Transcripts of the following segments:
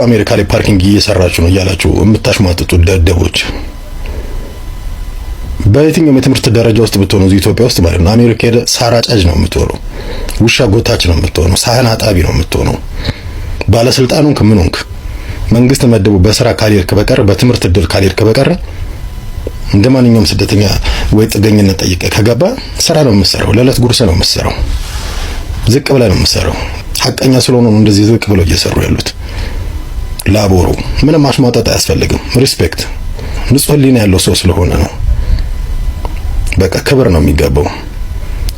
አሜሪካ ላይ ፓርኪንግ እየሰራችሁ ነው እያላችሁ የምታሽሟጥጡ ደደቦች በየትኛውም የትምህርት ደረጃ ውስጥ ብትሆኑ ኢትዮጵያ ውስጥ ማለት ነው አሜሪካ ሄደ ሳር አጫጅ ነው የምትሆነው፣ ውሻ ጎታች ነው የምትሆነው፣ ሳህን አጣቢ ነው የምትሆነው። ባለስልጣኑን ከመንክ መንግስት መደቡ በስራ ካልሄድክ በቀር በትምህርት እድል ካልሄድክ በቀር እንደማንኛውም ስደተኛ ወይ ጥገኝነት ጠይቀ ከገባ ስራ ነው የምትሰራው፣ ለዕለት ጉርስ ነው የምትሰራው፣ ዝቅ ብለህ ነው የምትሰራው። ሐቀኛ ስለሆነ ነው እንደዚህ ዝቅ ብለው እየሰሩ ያሉት። ላቦሩ ምንም ማሽሟጠጥ አያስፈልግም። ሪስፔክት ንጹህ ሕሊና ያለው ሰው ስለሆነ ነው። በቃ ክብር ነው የሚገባው።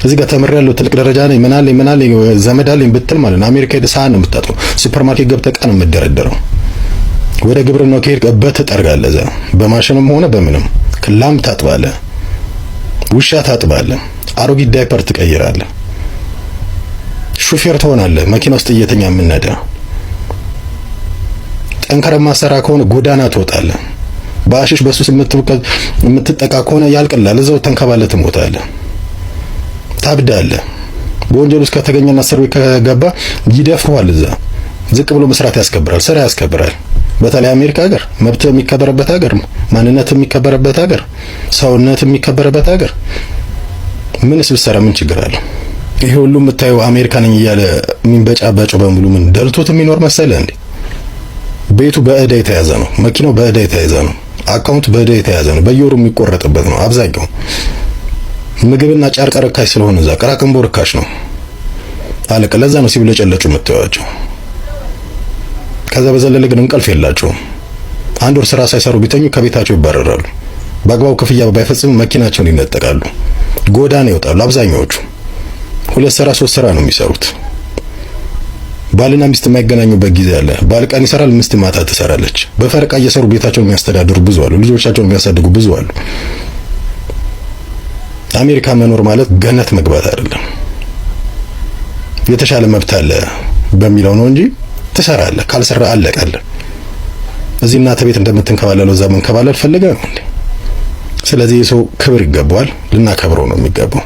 እዚህ ጋር ተምሬያለሁ ትልቅ ደረጃ ነኝ ምናለኝ ዘመድ አለኝ ብትል ማለት ነው አሜሪካ ሄደህ ሳህን ነው የምታጥበው፣ ሱፐርማርኬት ገብተህ ዕቃ ነው የምትደረደረው። ወደ ግብርናው ከሄድክ እበት ትጠርጋለህ፣ እዛ በማሽንም ሆነ በምንም ላም ታጥባለህ፣ ውሻ ታጥባለህ፣ አሮጊት ዳይፐር ትቀይራለህ፣ ሹፌር ትሆናለህ፣ መኪና ውስጥ እየተኛ የምነዳ ጠንከር ማሰራ ከሆነ ጎዳና ትወጣለህ። በአሽሽ በሱስ የምትጠቃ ከሆነ ያልቅላል፣ እዛው ተንከባለህ ትሞታለህ፣ ታብዳለህ። በወንጀል ውስጥ ከተገኘና እስር ቤት ከገባ ይደፍሩሃል። እዛ ዝቅ ብሎ መስራት ያስከብራል፣ ስራ ያስከብራል። በተለይ አሜሪካ ሀገር መብት የሚከበረበት ሀገር፣ ማንነት የሚከበረበት ሀገር፣ ሰውነት የሚከበረበት ሀገር። ምንስ ብትሰራ ምን ችግር አለ? ይሄ ሁሉ የምታየው አሜሪካ ነኝ እያለ የሚንበጫበጨው በሙሉ ምን ደልቶት የሚኖር መሰለህ እንዴ? ቤቱ በእዳ የተያዘ ነው፣ መኪናው በእዳ የተያዘ ነው፣ አካውንት በእዳ የተያዘ ነው፣ በየወሩ የሚቆረጥበት ነው። አብዛኛው ምግብና ጨርቅ ርካሽ ስለሆነ እዛ ቅራቅንቦ ርካሽ ነው አለቀ። ለዛ ነው ሲብለጨለጩ የምታዩዋቸው። ከዛ በዘለለ ግን እንቅልፍ የላቸውም። አንድ ወር ስራ ሳይሰሩ ቢተኙ ከቤታቸው ይባረራሉ። በአግባቡ ክፍያ ባይፈጽሙ መኪናቸውን ይነጠቃሉ፣ ጎዳና ይወጣሉ። አብዛኛዎቹ 2 ስራ 3 ስራ ነው የሚሰሩት። ባልና ሚስት የማይገናኙበት ጊዜ አለ። ባል ቀን ይሰራል፣ ሚስት ማታ ትሰራለች። በፈረቃ እየሰሩ ቤታቸውን የሚያስተዳድሩ ብዙ አሉ፣ ልጆቻቸውን የሚያሳድጉ ብዙ አሉ። አሜሪካ መኖር ማለት ገነት መግባት አይደለም። የተሻለ መብት አለ በሚለው ነው እንጂ ትሰራለህ፣ ካልሰራ አለቀልህ። እዚህ እናተ ቤት እንደምትንከባለለው እዛ መንከባለል ፈልገህ ነው እንዴ? ስለዚህ የሰው ክብር ይገባዋል፣ ልናከብረው ነው የሚገባው።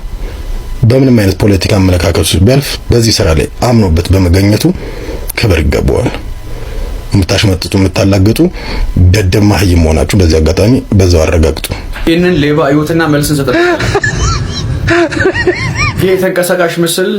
በምንም አይነት ፖለቲካ አመለካከቱ ቢያልፍ በዚህ ስራ ላይ አምኖበት በመገኘቱ ክብር ይገባዋል። የምታሽመጥጡ የምታላግጡ ደደብ ማህይም መሆናችሁ በዚህ አጋጣሚ በዛው አረጋግጡ። ይህንን ሌባ አዩትና መልስ እንሰጣለን። ይህ ተንቀሳቃሽ ምስል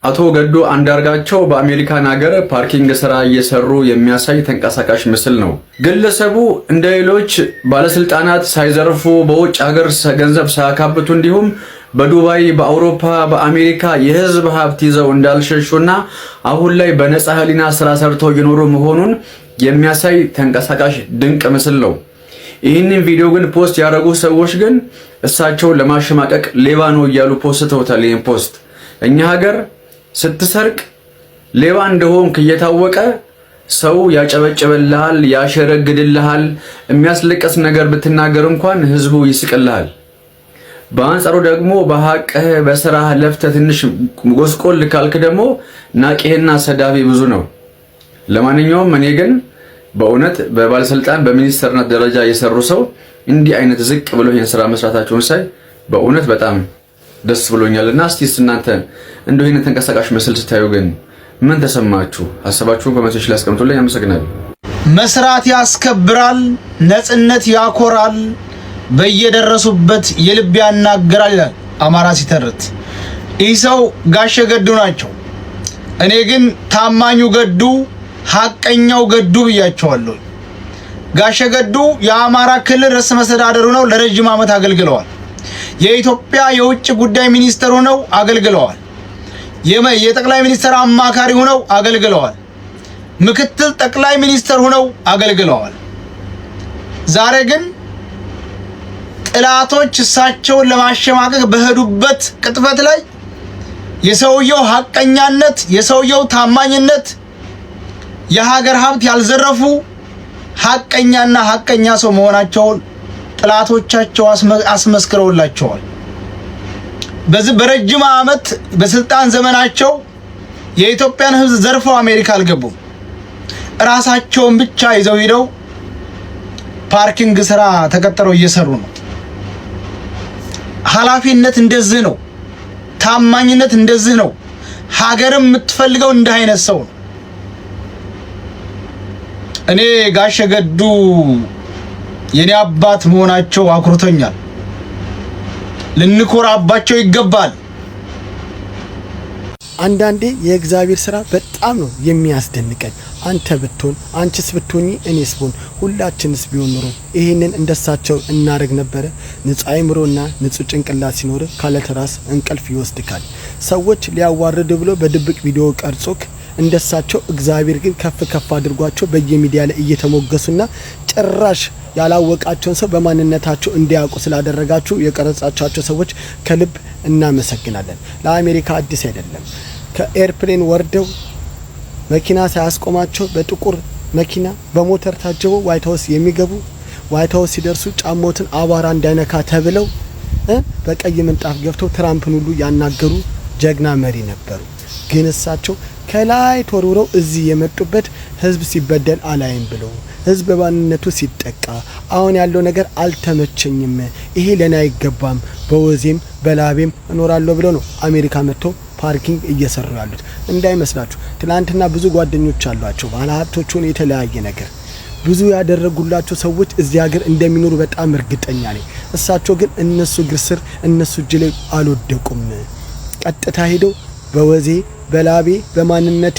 አቶ ገዱ አንዳርጋቸው በአሜሪካን ሀገር ፓርኪንግ ስራ እየሰሩ የሚያሳይ ተንቀሳቃሽ ምስል ነው። ግለሰቡ እንደ ሌሎች ባለስልጣናት ሳይዘርፉ በውጭ ሀገር ገንዘብ ሳያካብቱ እንዲሁም በዱባይ፣ በአውሮፓ፣ በአሜሪካ የህዝብ ሀብት ይዘው እንዳልሸሹና አሁን ላይ በነፃ ህሊና ስራ ሰርተው እየኖሩ መሆኑን የሚያሳይ ተንቀሳቃሽ ድንቅ ምስል ነው። ይህንን ቪዲዮ ግን ፖስት ያደረጉ ሰዎች ግን እሳቸውን ለማሸማቀቅ ሌባ ነው እያሉ ፖስተውታል። ይህን ፖስት እኛ ሀገር ስትሰርቅ ሌባ እንደሆንክ እየታወቀ ሰው ያጨበጨበልሃል፣ ያሸረግድልሃል። የሚያስለቀስ ነገር ብትናገር እንኳን ህዝቡ ይስቅልሃል። በአንጻሩ ደግሞ በሐቅህ በስራህ ለፍተህ ትንሽ ጎስቆል ካልክ ደግሞ ናቂህና ሰዳቢ ብዙ ነው። ለማንኛውም እኔ ግን በእውነት በባለስልጣን በሚኒስተርነት ደረጃ የሰሩ ሰው እንዲህ አይነት ዝቅ ብሎ ይሄን ስራ መስራታቸውን ሳይ በእውነት በጣም ደስ ብሎኛልና እስቲ እናንተ እንደው ይሄን ተንቀሳቃሽ ምስል ስታዩ ግን ምን ተሰማችሁ? ሐሳባችሁን ኮሜንቶች ላይ አስቀምጡልኝ። አመሰግናለሁ። መስራት ያስከብራል፣ ነጽነት ያኮራል፣ በየደረሱበት የልብ ያናገራል አማራ ሲተርት። ይህ ሰው ጋሸ ገዱ ናቸው። እኔ ግን ታማኙ ገዱ፣ ሐቀኛው ገዱ ብያቸዋለሁ። ጋሸ ገዱ የአማራ ክልል ርዕሰ መስተዳድር ሆነው ለረጅም ዓመት አገልግለዋል። የኢትዮጵያ የውጭ ጉዳይ ሚኒስትር ሆነው አገልግለዋል። የጠቅላይ ሚኒስትር አማካሪ ሆነው አገልግለዋል። ምክትል ጠቅላይ ሚኒስትር ሆነው አገልግለዋል። ዛሬ ግን ጥላቶች እሳቸውን ለማሸማቀቅ በሄዱበት ቅጥፈት ላይ የሰውየው ሐቀኛነት፣ የሰውየው ታማኝነት፣ የሀገር ሀብት ያልዘረፉ ሐቀኛና ሐቀኛ ሰው መሆናቸውን ጥላቶቻቸው አስመስክረውላቸዋል። በዚህ በረጅም ዓመት በስልጣን ዘመናቸው የኢትዮጵያን ሕዝብ ዘርፈው አሜሪካ አልገቡም። ራሳቸውን ብቻ ይዘው ሄደው ፓርኪንግ ስራ ተቀጥረው እየሰሩ ነው። ኃላፊነት እንደዚህ ነው። ታማኝነት እንደዚህ ነው። ሀገርም የምትፈልገው እንደ አይነት ሰው ነው። እኔ ጋሽ ገዱ የኔ አባት መሆናቸው አኩርቶኛል። ልንኮራባቸው ይገባል። አንዳንዴ የእግዚአብሔር ስራ በጣም ነው የሚያስደንቀኝ። አንተ ብትሆን አንቺስ ብትሆኚ እኔስ ብሆን ሁላችንስ ቢሆን ኑሮ ይሄንን እንደሳቸው እናደርግ ነበር? ንጹህ አእምሮና ንጹህ ጭንቅላት ሲኖር ካለ ተራስ እንቅልፍ ይወስድካል። ሰዎች ሊያዋርድ ብሎ በድብቅ ቪዲዮ ቀርጾክ እንደሳቸው እግዚአብሔር ግን ከፍ ከፍ አድርጓቸው በየሚዲያ ላይ እየተሞገሱና ጭራሽ ያላወቃቸውን ሰው በማንነታቸው እንዲያውቁ ስላደረጋችሁ የቀረጻቻቸው ሰዎች ከልብ እናመሰግናለን። ለአሜሪካ አዲስ አይደለም። ከኤርፕሌን ወርደው መኪና ሳያስቆማቸው በጥቁር መኪና በሞተር ታጅበው ዋይት ሃውስ የሚገቡ ዋይት ሃውስ ሲደርሱ ጫሞትን አቧራ እንዳይነካ ተብለው በቀይ ምንጣፍ ገብተው ትራምፕን ሁሉ ያናገሩ ጀግና መሪ ነበሩ። ግን እሳቸው ከላይ ተወርውረው እዚህ የመጡበት ህዝብ ሲበደል አላይም ብለው ህዝብ በማንነቱ ሲጠቃ አሁን ያለው ነገር አልተመቸኝም፣ ይሄ ለኔ አይገባም፣ በወዜም በላቤም እኖራለሁ ብለው ነው አሜሪካ መጥተው ፓርኪንግ እየሰሩ ያሉት። እንዳይመስላችሁ ትላንትና ብዙ ጓደኞች አሏቸው ባለሀብቶቹን የተለያየ ነገር ብዙ ያደረጉላቸው ሰዎች እዚህ ሀገር እንደሚኖሩ በጣም እርግጠኛ ነኝ። እሳቸው ግን እነሱ እግር ስር እነሱ እጅ ላይ አልወደቁም። ቀጥታ ሄደው በወዜ በላቤ በማንነቴ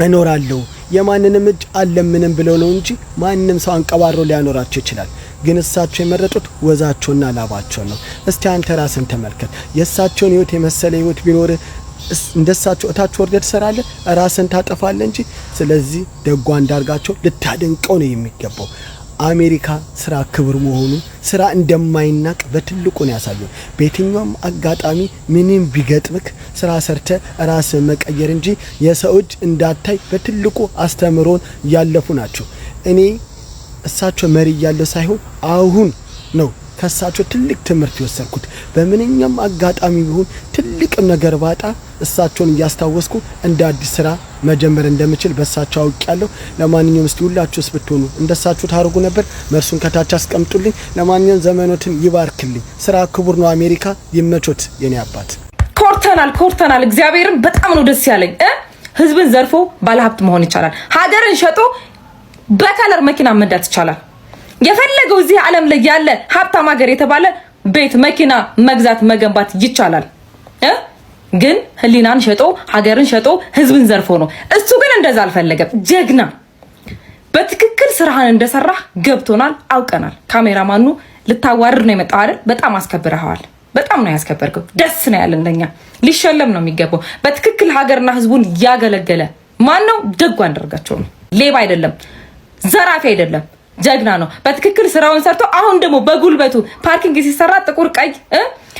እኖራለሁ የማንንም እጅ አለምንም ብለው ነው እንጂ ማንንም ሰው አንቀባሮ ሊያኖራቸው ይችላል። ግን እሳቸው የመረጡት ወዛቸውና ላባቸው ነው። እስቲ አንተ ራስን ተመልከት። የእሳቸውን ህይወት የመሰለ ህይወት ቢኖር እንደሳቸው እታች ወርደህ ትሰራለህ፣ ራስን ታጠፋለህ እንጂ። ስለዚህ ደጓ አንዳርጋቸው ልታደንቀው ነው የሚገባው። አሜሪካ ስራ ክብር መሆኑ ስራ እንደማይናቅ በትልቁ ነው ያሳየው። በየትኛውም አጋጣሚ ምንም ቢገጥምክ ስራ ሰርተ ራስን መቀየር እንጂ የሰው እጅ እንዳታይ በትልቁ አስተምሮን ያለፉ ናቸው። እኔ እሳቸው መሪ ያለው ሳይሆን አሁን ነው ከሳቸው ትልቅ ትምህርት የወሰድኩት። በምንኛም አጋጣሚ ቢሆን ትልቅም ነገር ባጣ እሳቸውን እያስታወስኩ እንደ አዲስ ስራ መጀመር እንደምችል በሳቸው አውቄያለሁ። ለማንኛውም እስቲ ሁላችሁስ ብትሆኑ እንደሳቸው ታርጉ ነበር? መልሱን ከታች አስቀምጡልኝ። ለማንኛውም ዘመኖትን ይባርክልኝ። ስራ ክቡር ነው። አሜሪካ ይመቾት የኔ አባት። ኮርተናል። እግዚአብሔርን በጣም ነው ደስ ያለኝ። ህዝብን ዘርፎ ባለሀብት መሆን ይቻላል። ሀገርን ሸጦ በከለር መኪና መንዳት ይቻላል። የፈለገው እዚህ ዓለም ላይ ያለ ሀብታም ሀገር የተባለ ቤት መኪና መግዛት መገንባት ይቻላል። ግን ህሊናን ሸጦ ሀገርን ሸጦ ህዝብን ዘርፎ ነው። እሱ ግን እንደዛ አልፈለገም። ጀግና በትክክል ስራህን እንደሰራህ ገብቶናል፣ አውቀናል። ካሜራማኑ ልታዋርድ ነው የመጣው አይደል? በጣም አስከብረሃል። በጣም ነው ያስከበርከው። ደስ ነው ያለን። ለኛ ሊሸለም ነው የሚገባው። በትክክል ሀገርና ህዝቡን ያገለገለ ማን ነው? ደጉ አንዳርጋቸው ነው። ሌባ አይደለም፣ ዘራፊ አይደለም፣ ጀግና ነው። በትክክል ስራውን ሰርቶ አሁን ደግሞ በጉልበቱ ፓርኪንግ ሲሰራ ጥቁር ቀይ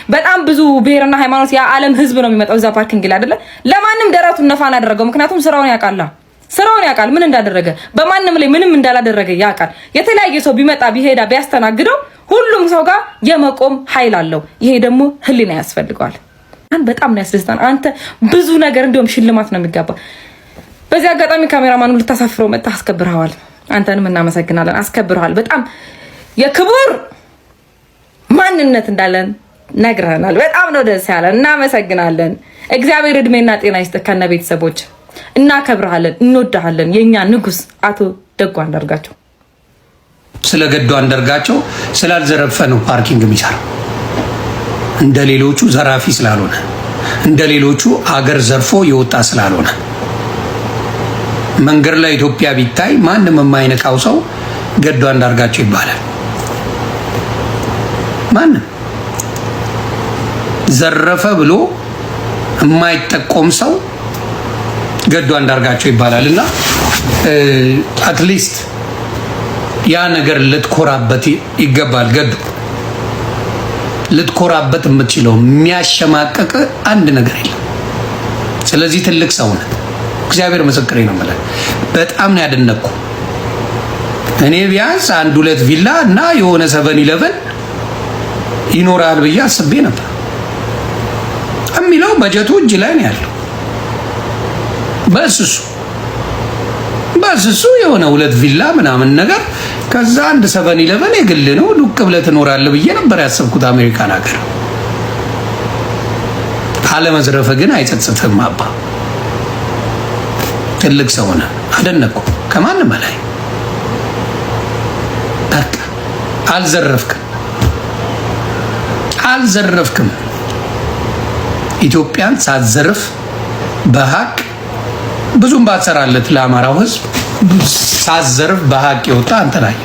በጣም ብዙ ብሔርና ሃይማኖት የዓለም ህዝብ ነው የሚመጣው እዛ ፓርኪንግ ላይ አይደለ? ለማንም ደረቱን ነፋን አደረገው። ምክንያቱም ስራውን ያውቃል ምን እንዳደረገ በማንም ላይ ምንም እንዳላደረገ ያውቃል። የተለያየ ሰው ቢመጣ ቢሄዳ ቢያስተናግደው ሁሉም ሰው ጋር የመቆም ኃይል አለው። ይሄ ደግሞ ህሊና ያስፈልገዋል። በጣም ነው ያስደስታን። አንተ ብዙ ነገር እንደውም ሽልማት ነው የሚገባ። በዚህ አጋጣሚ ካሜራማኑ ልታሳፍረው መጣ፣ አስከብረዋል። አንተንም እናመሰግናለን። አስከብረዋል። በጣም የክቡር ማንነት እንዳለን ነግረናል። በጣም ነው ደስ ያለን። እናመሰግናለን። እግዚአብሔር እድሜና ጤና ይስጥ ከነ ቤተሰቦች። እናከብርሃለን፣ እንወድሃለን። የኛ ንጉስ አቶ ደጉ አንዳርጋቸው። ስለ ገዱ አንዳርጋቸው ስላልዘረፈ ነው ፓርኪንግ የሚሰራው። እንደ ሌሎቹ ዘራፊ ስላልሆነ፣ እንደ ሌሎቹ አገር ዘርፎ የወጣ ስላልሆነ። መንገድ ላይ ኢትዮጵያ ቢታይ ማንም የማይነካው ሰው ገዱ አንዳርጋቸው ይባላል። ማንም ዘረፈ ብሎ የማይጠቆም ሰው ገዱ አንዳርጋቸው ይባላል። እና አትሊስት ያ ነገር ልትኮራበት ይገባል። ገዱ ልትኮራበት የምትችለው የሚያሸማቀቅ አንድ ነገር የለም። ስለዚህ ትልቅ ሰው ነህ። እግዚአብሔር ምስክሬ ነው ማለት በጣም ነው ያደነቅኩ። እኔ ቢያንስ 1-2 ቪላ እና የሆነ 7-11 ይኖራል ብዬ አስቤ ነበር። የሚለው በጀቱ እጅ ላይ ነው ያለው። በስሱ የሆነ 2 ቪላ ምናምን ነገር ከዛ 1 7-11 የግል ነው ዱቅ ብለህ ትኖራለህ ብዬ ነበር ያሰብኩት አሜሪካን ሀገር። አለመዝረፍ ግን አይጸጽትም። አባ ትልቅ ሰው ነህ። አደነቅኩ ከማንም በላይ አልዘረፍክም። ኢትዮጵያን ሳትዘርፍ በሀቅ ብዙም ባትሰራለት ለአማራው ህዝብ ሳትዘርፍ በሀቅ የወጣ አንተ ነህ።